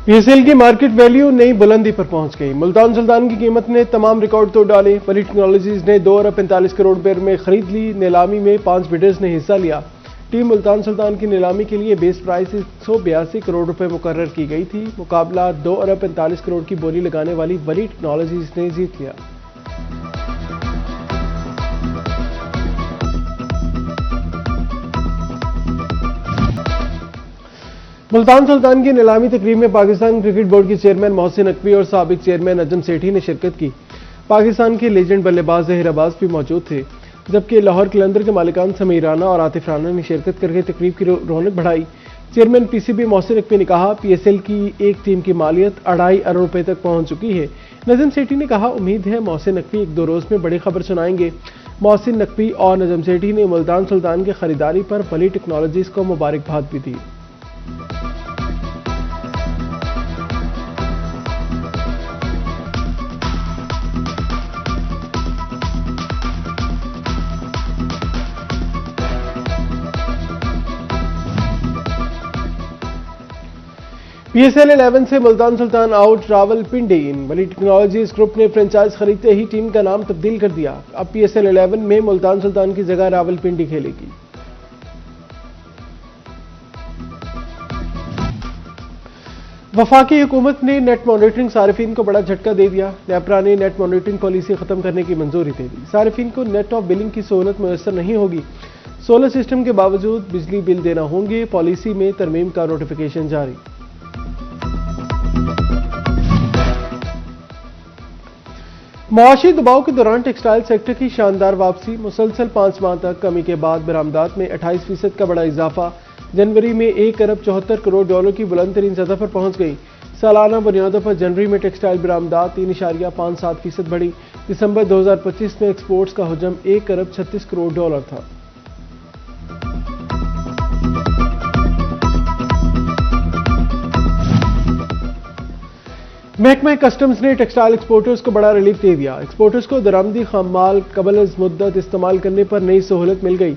PSL की market value नई बुलंदी पर पहुंच गई। मुल्तान सुल्तान की कीमत ने तमाम रिकॉर्ड तोड़ डाले। वली टेक्नोलॉजीज ने 2 अरब 45 करोड़ रुपए में खरीद ली। नीलामी में 5 बिडर्स ने हिस्सा लिया। टीम मुल्तान सुल्तान की नीलामी के लिए बेस प्राइस 182 करोड़ रुपए मुकर्रर की गई थी। मुकाबला 2 अरब 45 करोड़ की बोली लगाने वाली वली टेक्नोलॉजीज ने जीत लिया। मुल्तान सुल्तान की नीलामी तकरीब में पाकिस्तान क्रिकेट बोर्ड के चेयरमैन मोहसिन नकवी और साबिक चेयरमैन नजम सेठी ने शिरकत की। पाकिस्तान के लेजेंड बल्लेबाज जहीर अब्बास भी मौजूद थे, जबकि लाहौर कलंदर के मालिकान समीर राना और आतिफ राना ने शिरकत करके तकरीब की रौनक बढ़ाई। चेयरमैन पीसीबी मोहसिन नकवी ने कहा, पीएसएल की एक टीम की मालियत 2.5 अरब रुपए तक पहुंच चुकी है। नजम सेठी ने कहा, उम्मीद है मोहसिन नकवी 1-2 रोज में बड़ी खबर सुनाएंगे। मोहसिन नकवी और नजम सेठी ने मुल्तान सुल्तान की खरीदारी पर वली टेक्नोलॉजीज को मुबारकबाद भी दी। पीएसएल 11 से मुल्तान सुल्तान आउट, रावलपिंडी इन। वली टेक्नोलॉजीज ग्रुप ने फ्रेंचाइज खरीदते ही टीम का नाम तब्दील कर दिया। अब पीएसएल 11 में मुल्तान सुल्तान की जगह रावलपिंडी खेलेगी। वफाकी हुकूमत ने नेट मॉनिटरिंग सारिफिन को बड़ा झटका दे दिया। नेपरा ने नेट मॉनिटरिंग पॉलिसी खत्म करने की मंजूरी दे दी। सारिफिन को नेट ऑफ बिलिंग की सहूलत मुयसर नहीं होगी। सोलर सिस्टम के बावजूद बिजली बिल देना होंगे। पॉलिसी में तरमीम का नोटिफिकेशन जारी। मुआशी दबाव के दौरान टेक्सटाइल सेक्टर की शानदार वापसी। मुसलसल 5 माह तक कमी के बाद बरामदात में 28% का बड़ा इजाफा। जनवरी में 1 अरब 74 करोड़ डॉलर की बुलंद तरीन सतह पर पहुंच गई। सालाना बुनियादों पर जनवरी में टेक्सटाइल बरामदात 3.57% बढ़ी। दिसंबर 2025 में एक्सपोर्ट्स का हजम 1 अरब 36 करोड़ डॉलर था। महकमा कस्टम्स ने टेक्सटाइल एक्सपोर्टर्स को बड़ा रिलीफ दे दिया। एक्सपोर्टर्स को दरामदी खाम माल कबल अज मुद्दत इस्तेमाल करने पर नई सहूलत मिल गई।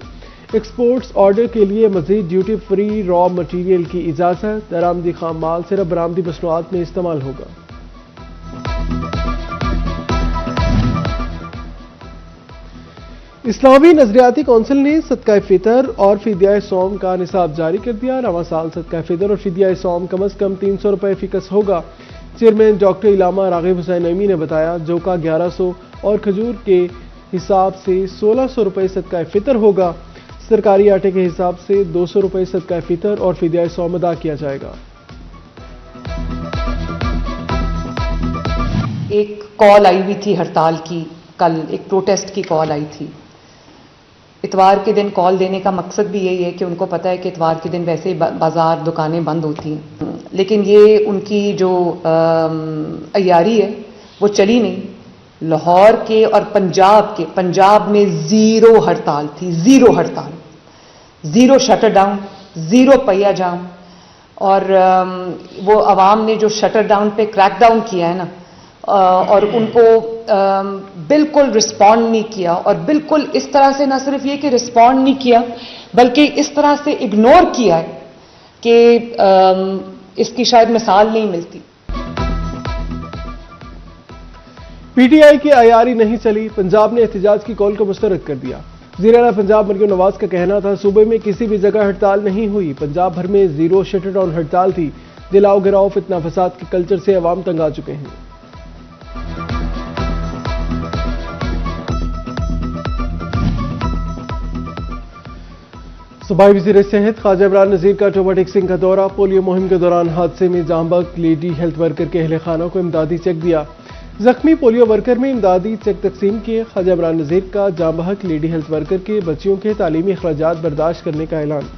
एक्सपोर्ट्स ऑर्डर के लिए मजीद ड्यूटी फ्री रॉ मटीरियल की इजाजत। दरामदी खाम माल सिर्फ बरामदी मसनूआत में इस्तेमाल होगा। इस्लामी नजरियाती कौंसिल ने सदका फितर और फिदिया सौम का निसाब जारी कर दिया। रवां साल सदका फितर और फिदिया सौम कम अज कम 300 रुपए फिकस होगा। चेयरमैन डॉक्टर इलामा रागिब हुसैन नईमी ने बताया, जौ का 1100 और खजूर के हिसाब से 1600 रुपए सदका फितर होगा। सरकारी आटे के हिसाब से 200 रुपए सदका फितर और फिदिया सौम अदा किया जाएगा। एक कॉल आई हुई थी हड़ताल की, कल एक प्रोटेस्ट की कॉल आई थी। इतवार के दिन कॉल देने का मकसद भी यही है कि उनको पता है कि इतवार के दिन वैसे ही बाजार दुकानें बंद होती हैं, लेकिन ये उनकी जो अय्यारी है वो चली नहीं। लाहौर के और पंजाब में जीरो हड़ताल थी, जीरो हड़ताल, जीरो शटर डाउन, जीरो पहिया जाम। और वो अवाम ने जो शटर डाउन पे क्रैकडाउन किया है ना, और उनको बिल्कुल रिस्पॉन्ड नहीं किया, और बिल्कुल इस तरह से, ना सिर्फ ये कि रिस्पॉन्ड नहीं किया बल्कि इस तरह से इग्नोर किया है कि इसकी शायद मिसाल नहीं मिलती। पीटीआई की अयारी नहीं चली। पंजाब ने एहतजाज की कॉल को मुस्तरद कर दिया। वज़ीर-ए-आला पंजाब मरियम नवाज का कहना था, सूबे में किसी भी जगह हड़ताल नहीं हुई। पंजाब भर में जीरो शटर डाउन हड़ताल थी। जलाओ गिराओ फितना फसाद के कल्चर से अवाम तंग आ चुके हैं। सूबाई वज़ीर सेहत ख्वाजा इमरान नज़ीर का टोबा टेक्सिंग का दौरा। पोलियो मुहिम के दौरान हादसे में जांबक लेडी हेल्थ वर्कर के अहले खाना को इमदादी चेक दिया। जख्मी पोलियो वर्कर में इमदादी चेक तकसीम किए। ख्वाजा इमरान नज़ीर का जांबहक लेडी हेल्थ वर्कर के बच्चियों के तालीमी अखराजात बर्दाश्त करने का ऐलान।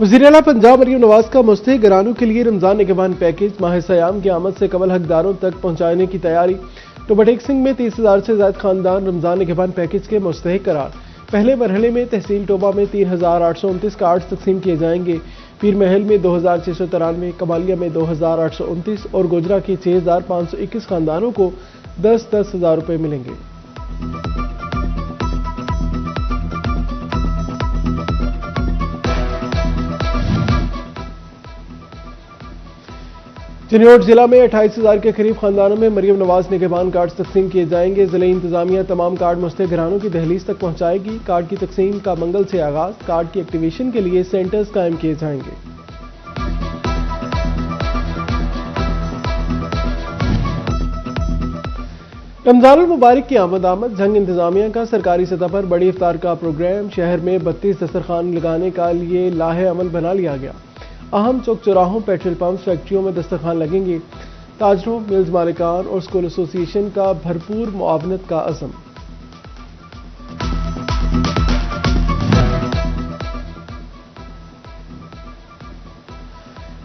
वज़ीर-ए-आला पंजाब मरियम नवाज का मुस्तहिक घरानों के लिए रमजान निगहबान पैकेज माह सयाम की आमद से कबल हकदारों तक पहुंचाने की तैयारी। टोबा टेक्सिंग में 30,000 से ज्यादा खानदान रमजान निगहबान पैकेज के मुस्तहिक करार। पहले मरहले में तहसील टोबा में 3,829 कार्ड तकसीम किए जाएंगे। पीर महल में 2,693, कमालिया में 2,829 और गोजरा के 6,521 खानदानों को 10-10 हज़ार रुपए मिलेंगे। चिन्नौट जिला में 28,000 के करीब खानदानों में मरियम नवाज निगहबान कार्ड तकसीम किए जाएंगे। जिला इंतजामिया तमाम कार्ड मुस्तहिक घरानों की दहलीज तक पहुंचाएगी। कार्ड की तकसीम का मंगल से आगाज। कार्ड की एक्टिवेशन के लिए सेंटर्स कायम किए जाएंगे। रमजानुल मुबारक की आमद जंग इंतजामिया का सरकारी सतह पर बड़ी इफ्तार का प्रोग्राम। शहर में 32 दस्तरखान लगाने का लिए लाहे अमल बना लिया गया। अहम चौक चौराहों, पेट्रोल पंप, फैक्ट्रियों में दस्तरखान लगेंगे। ताजरों, मिल्स मालिकान और स्कूल एसोसिएशन का भरपूर मुआवनत का अज़म।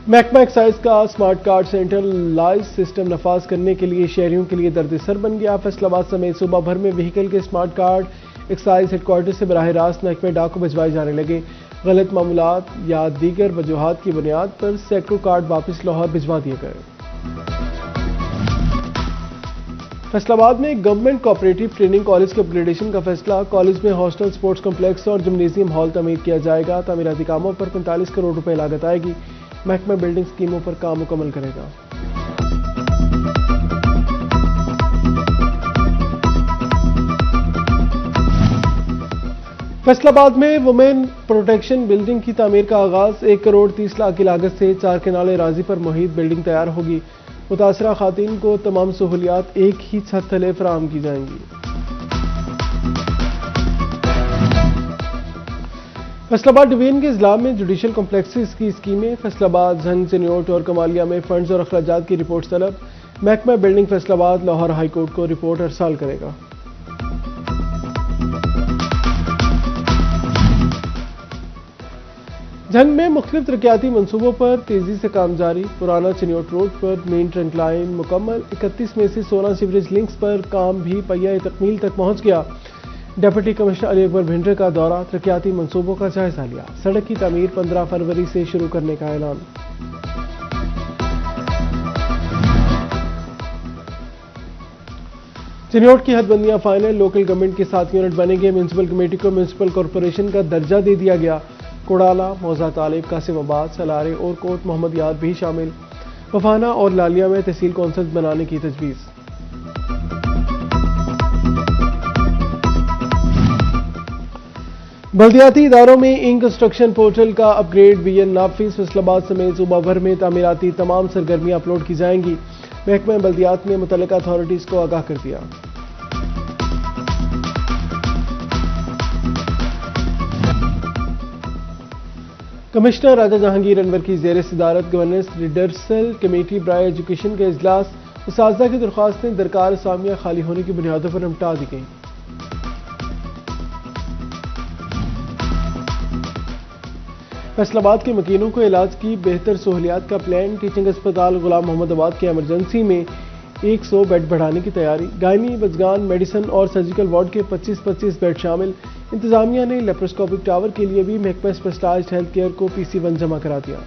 महकमा एक्साइज का स्मार्ट कार्ड सेंट्रलाइज सिस्टम नफाज करने के लिए शहरियों के लिए दर्द-ए-सर बन गया। फैसलाबाद समेत सूबा भर में व्हीकल के स्मार्ट कार्ड एक्साइज हेडक्वार्टर से बराह रास्त महकमे डाक को भिजवाए जाने लगे। गलत मामूलात या दीगर वजूहात की बुनियाद पर सैकड़ों कार्ड वापस लाहौर भिजवा दिए गए। फैसलाबाद में गवर्नमेंट कोऑपरेटिव ट्रेनिंग कॉलेज के अपग्रेडेशन का फैसला। कॉलेज में हॉस्टल, स्पोर्ट्स कॉम्प्लेक्स और जिम्नेजियम हॉल तमीर किया जाएगा। तामीराती कामों पर 45 करोड़ रुपए लागत आएगी। महकमा बिल्डिंग स्कीमों पर काम मुकम्मल करेगा। फैसलाबाद में वुमेन प्रोटेक्शन बिल्डिंग की तामीर का आगाज। 1 करोड़ 30 लाख की लागत से 4 केनाले राजी पर मुहित बिल्डिंग तैयार होगी। मुतासरा खातून को तमाम सहूलियात एक ही छत तले फराहम की जाएंगी। फैसलाबाद डिवीजन के इजलाम में जुडिशल कॉम्प्लेक्सेस की स्कीमें। फैसलाबाद, झंग, चिन्नौट और कमालिया में फंड्स और अखराजात की रिपोर्ट तलब। महकमा building Faisalabad Lahore high court को रिपोर्ट अरसाल करेगा। झंग में मुख्तलिफ तरक्याती मनसूबों पर तेजी से काम जारी। पुराना चिन्नौट रोड पर मेन ट्रंक लाइन मुकम्मल। 31 में से 16 सीवरेज लिंक्स पर काम भी पहिया तकमील तक पहुंच गया। डिप्टी कमिश्नर अली अकबर भिंडर का दौरा, तरक्याती मनसूबों का जायजा लिया। सड़क की तामीर 15 फरवरी से शुरू करने का ऐलान। चिन्नौट की हदबंदियां फाइनल। लोकल गवर्नमेंट के 7 यूनिट बनेंगे। म्यूनसिपल कमेटी को म्यूनसिपल कॉरपोरेशन का दर्जा दे दिया गया। कोड़ाला, मौजा तालिब, कासिमाबाद, सलारे और कोट मोहम्मद याद भी शामिल। वफाना और लालिया में तहसील कौंसिल बनाने की तजवीज़। बल्दियाती इदारों में इन कंस्ट्रक्शन पोर्टल का अपग्रेड। बीएन नाफिज फैसलाबाद समेत सूबा भर में तामीराती तमाम सरगर्मियां अपलोड की जाएंगी। महकमा बल्दियात ने मुतल्लिका अथॉरिटीज को आगाह कर दिया। कमिश्नर राजा जहांगीर अनवर की ज़ेर सदारत गवर्नेंस रिडर्सल कमेटी बराए एजुकेशन का इजलास। उस्ताज़ा की दरख्वास्तें दरकार असामियां खाली होने की बुनियादों पर निपटा दी गई। फैसलाबाद के मकीनों को इलाज की बेहतर सहूलियात का प्लान। टीचिंग अस्पताल गुलाम मोहम्मदाबाद के एमरजेंसी में 100 बेड बढ़ाने की तैयारी। गायनी, बजगान, मेडिसिन और सर्जिकल वार्ड के 25-25 बेड शामिल। इंतजामिया ने लेप्रोस्कोपिक टावर के लिए भी महकमा स्पेशलाइज्ड हेल्थ केयर को PC1 जमा करा दिया।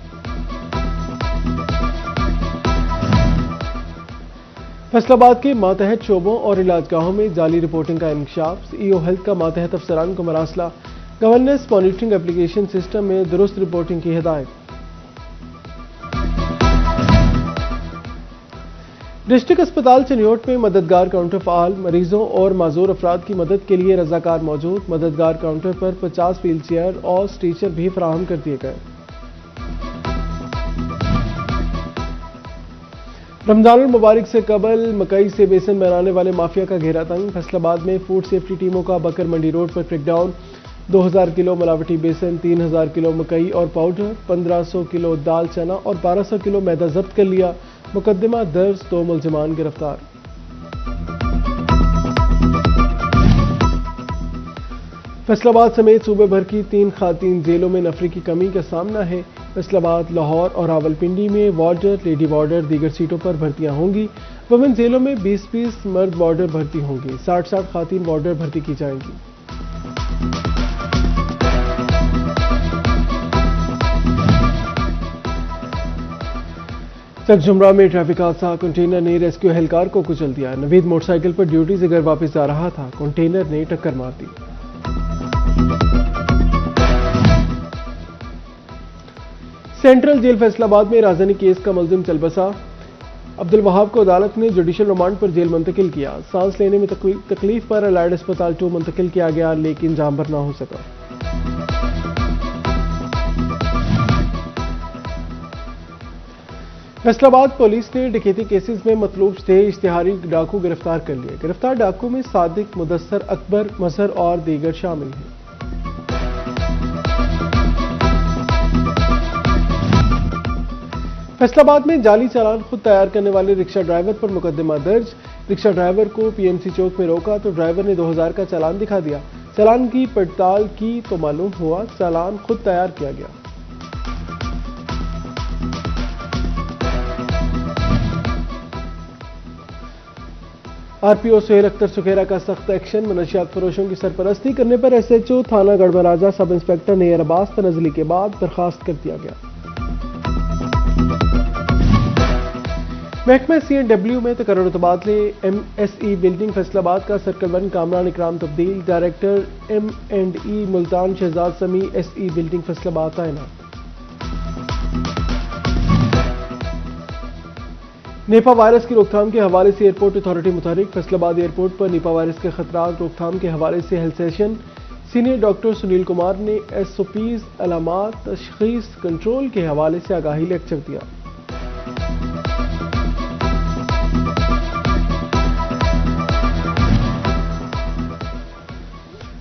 फैसलाबाद के मातहत शोबों और इलाजगाहों में जाली रिपोर्टिंग का इंकशाफ। CEO हेल्थ का मातहत अफसरान को मरासला। गवर्नेंस मॉनिटरिंग एप्लीकेशन सिस्टम में दुरुस्त रिपोर्टिंग की हिदायत। डिस्ट्रिक्ट अस्पताल चिन्नौट में मददगार काउंटर फाल। मरीजों और माजूर अफराद की मदद के लिए रजाकार मौजूद। मददगार काउंटर पर 50 व्हील चेयर और स्ट्रेचर भी फराहम कर दिए गए। रमजानुल मुबारक से कबल मकई से बेसन बनाने वाले माफिया का घेरा तंग। फैसलाबाद में फूड सेफ्टी टीमों का बकर मंडी रोड पर क्रैकडाउन। 2000 किलो मिलावटी बेसन, 3000 किलो मकई और पाउडर, 1500 किलो दाल चना और 1200 किलो मैदा जब्त कर लिया। मुकदमा दर्ज, 2 मुलजिमान गिरफ्तार। फैसलाबाद समेत सूबे भर की 3 खातीन जेलों में नफरी की कमी का सामना है। फैसलाबाद, लाहौर और रावलपिंडी में वार्डर, लेडी वार्डर, दीगर सीटों पर भर्तियां होंगी। वुमेन जेलों में 20-20 मर्द वार्डर भर्ती होंगे। 60-60 खातीन वार्डर भर्ती की जाएंगी। चकझुमरा में ट्रैफिक हादसा। कंटेनर ने रेस्क्यू एहलकार को कुचल दिया। नवीद मोटरसाइकिल पर ड्यूटी से घर वापस जा रहा था। कंटेनर ने टक्कर मार दी। सेंट्रल जेल फैसलाबाद में राजधानी केस का मुलजिम चल बसा। अब्दुल वहाब को अदालत ने जुडिशल रिमांड पर जेल मुंतकिल किया। सांस लेने में तकलीफ पर एलाइड अस्पताल 2 मुंतकिल किया गया, लेकिन जाम भर ना हो सका। फैसलाबाद पुलिस ने डकैती केसेस में मतलूब थे इश्तिहारी डाकू गिरफ्तार कर लिए। गिरफ्तार डाकू में सादिक, मुदस्सर, अकबर, मजहर और दीगर शामिल हैं। फैसलाबाद में जाली चालान खुद तैयार करने वाले रिक्शा ड्राइवर पर मुकदमा दर्ज। रिक्शा ड्राइवर को पीएमसी चौक में रोका तो ड्राइवर ने 2000 का चालान दिखा दिया। चालान की पड़ताल की तो मालूम हुआ चालान खुद तैयार किया गया। आरपीओ सुहेल अख्तर सुखेरा का सख्त एक्शन। मनशियात फरोशों की सरपरस्ती करने पर एसएचओ थाना गढ़मराजा सब इंस्पेक्टर नेयर अब्बास तनजली के बाद बर्खास्त कर दिया गया। महकमा CNW में तकर्रुर तबादले। MSE बिल्डिंग फैसलाबाद का सर्कल 1 कामरान इकराम तब्दील। डायरेक्टर M&E मुल्तान शहजाद समी SE बिल्डिंग फैसलाबाद तैनात। निपा वायरस की रोकथाम के हवाले से एयरपोर्ट अथॉरिटी मुतहरिक। फैसलाबाद एयरपोर्ट पर निपा वायरस के खतरात रोकथाम के हवाले से health session. Senior doctor Sunil Kumar ने SOPs, अलामात, तशखीस, कंट्रोल के हवाले से आगाही लेक्चर दिया।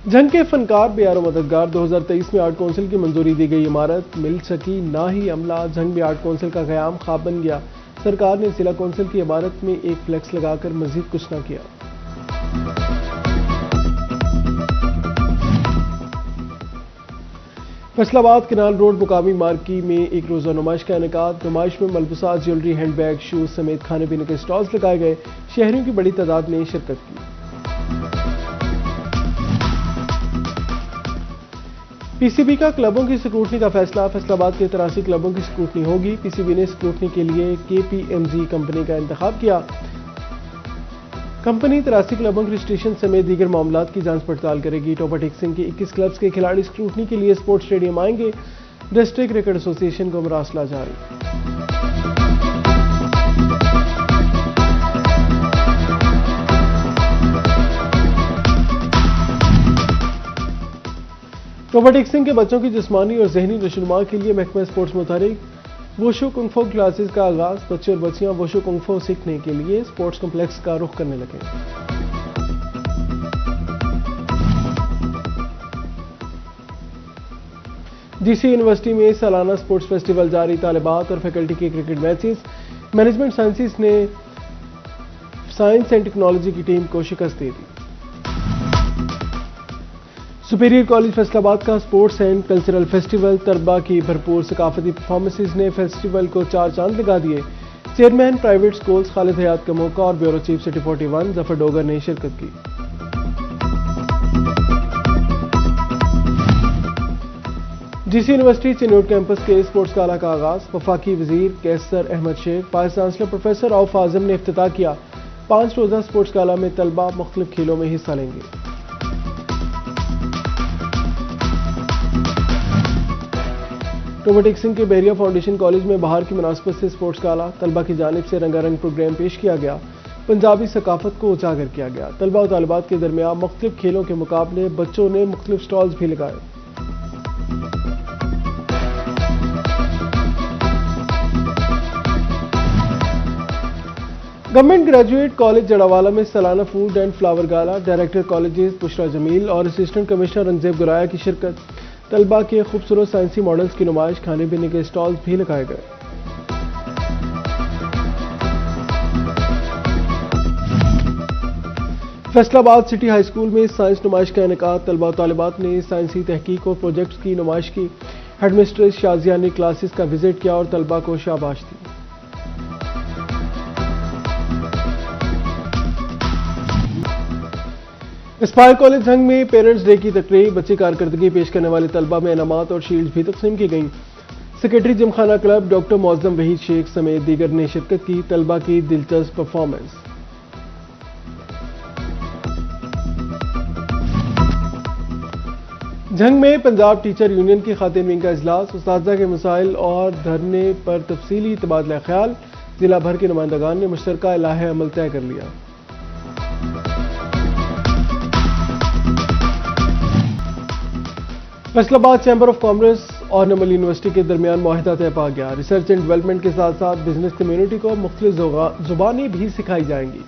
जंग के फनकार बेयारो मददगार। 2023 में आर्ट काउंसिल की मंजूरी दी गई इमारत मिल सकी ना ही अमला। जंग में आर्ट काउंसिल का क़याम ख्वाब बन गया। सरकार ने जिला काउंसिल की इमारत में एक फ्लेक्स लगाकर मजीद कुछ न किया। फैसलाबाद केनाल रोड मुकामी मार्की में एक रोजा नुमाइश का इनेकाद। नुमाइश में मलबूसात, ज्वेलरी, हैंडबैग, शूज समेत खाने पीने के स्टॉल्स लगाए गए। शहरियों की बड़ी तादाद ने शिरकत की। पीसीबी का क्लबों की स्क्रूटनी का फैसला। फैसलाबाद के 83 क्लबों की स्क्रूटनी होगी। पीसीबी ने स्क्रूटनी के लिए KPMG कंपनी का इंतखाब किया। कंपनी 83 क्लबों के रजिस्ट्रेशन समेत दीगर मामलात की जांच पड़ताल करेगी। टॉपर टेक्सिंग के 21 क्लब्स के खिलाड़ी स्क्रूटनी के लिए स्पोर्ट्स स्टेडियम आएंगे। डिस्ट्रिक्ट क्रिकेट एसोसिएशन को मरासला जारी। टॉपर टेक्सिंग के बच्चों की जिस्मानी और जहनी नशोनुमा के लिए महकमा स्पोर्ट्स मुतहरिक। वोशो कुंग-फू क्लासेस का आगाज। बच्चे और बच्चियां वोशो कुंग-फू सीखने के लिए स्पोर्ट्स कॉम्प्लेक्स का रुख करने लगे। DC यूनिवर्सिटी में सालाना स्पोर्ट्स फेस्टिवल जारी। तालिबात और फैकल्टी के क्रिकेट मैचेस। मैनेजमेंट साइंसेस ने साइंस एंड टेक्नोलॉजी की टीम को शिकस्त दे दी। सुपीरियर कॉलेज फैसलाबाद का स्पोर्ट्स एंड कल्चरल फेस्टिवल। तलबा की भरपूर सकाफती परफॉर्मेंसेज ने फेस्टिवल को 4 चांद लगा दिए। Chairman private schools Khalid Hayat का मौका और bureau chief city 41 Zafar Dogar ने शिरकत की। DC यूनिवर्सिटी चिन्नौट कैंपस के स्पोर्ट्स गाला का आगाज। वफाकी वजीर Qaiser Ahmed Sheikh, vice chancellor professor औफ आजम ने इफ्तिताह किया। 5 रोजा स्पोर्ट्स गाला में तलबा मुख्तलिफ खेलों में हिस्सा लेंगे। टॉपर टेक्सिंग के बहरिया फाउंडेशन कॉलेज में बाहर की मुनासबत से स्पोर्ट्स गाला। तलबा की जानिब से रंगारंग प्रोग्राम पेश किया गया। पंजाबी सकाफत को उजागर किया गया। तलबा और तालिबात के दरमियान मुख्तलिफ खेलों के मुकाबले बच्चों ने मुख्तलिफ स्टॉल्स भी लगाए। गवर्नमेंट ग्रेजुएट कॉलेज जड़ावाला में सालाना food and flower gala. Director colleges Bushra Jamil और असिस्टेंट कमिश्नर रंगजेब गुराया की शिरकत। तलबा के खूबसूरत साइंसी मॉडल्स की नुमाइश। खाने पीने के स्टॉल्स भी लगाए गए। फैसलाबाद सिटी हाई स्कूल में साइंस नुमाइश का इनेकाद। तलबा तालिबात ने साइंसी तहकीक और प्रोजेक्ट्स की नुमाइश की। हेडमिस्ट्रेस शाजिया ने क्लासेस का विजिट किया और तलबा को शाबाश दी। एस्पायर कॉलेज जंग में पेरेंट्स डे की तकरीब। बच्ची कारकर्दगी पेश करने वाले तलबा में इनामात और शील्ड भी तकसीम की गई। Secretary Gymkhana club doctor Moazzam Waheed Sheikh समेत दीगर ने शिरकत की। तलबा की दिलचस्प परफॉर्मेंस। जंग में पंजाब टीचर यूनियन की खातिन विंग का इजलास। उस्ताजा के मसाइल और धरने पर तफसीली तबादला ख्याल। जिला भर के नुमाइंदगान ने मुश्तरका इलाहे अमल तय कर लिया। फैसलाबाद चैंबर ऑफ कॉमर्स और नमल यूनिवर्सिटी के दरमियान मुआहिदा तय पा गया। रिसर्च एंड डेवलपमेंट के साथ साथ बिजनेस कम्युनिटी को मुख्तलिफ जुबानें भी सिखाई जाएंगी।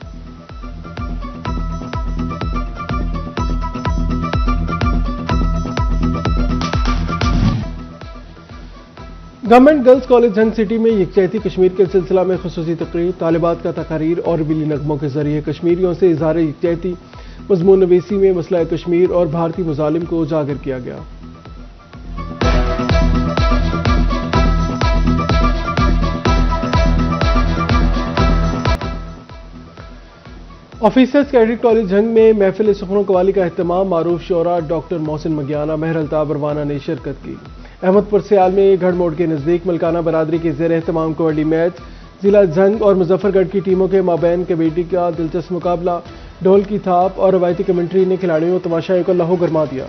Government girls college Jhang city में यकजहती कश्मीर के सिलसिला में खुसूसी तकरीर, तालिबात का तकारीर और बिली नगमों के जरिए कश्मीरियों से इजहार यकजहती मजमून नवीसी में मसला कश्मीर और भारतीय मुजालिम को उजागर किया गया। ऑफिसर्स कैडेट कॉलेज झंग में महफिल सुखनो कवाली का एहतमाम मारूफ शोरा डॉक्टर मोहसिन मगियाना, महर अल्ताफ रवाना ने शिरकत की। अहमदपुर सियाल में गढ़ मोड़ के नजदीक मलकाना बरादरी के जेर एहतमाम कबड्डी मैच, जिला झंग और मुजफ्फरगढ़ की टीमों के माबैन कबड्डी का दिलचस्प मुकाबला, ढोल की थाप और रवायती कमेंट्री ने खिलाड़ियों तमाशाइयों को लहू गरमा दिया।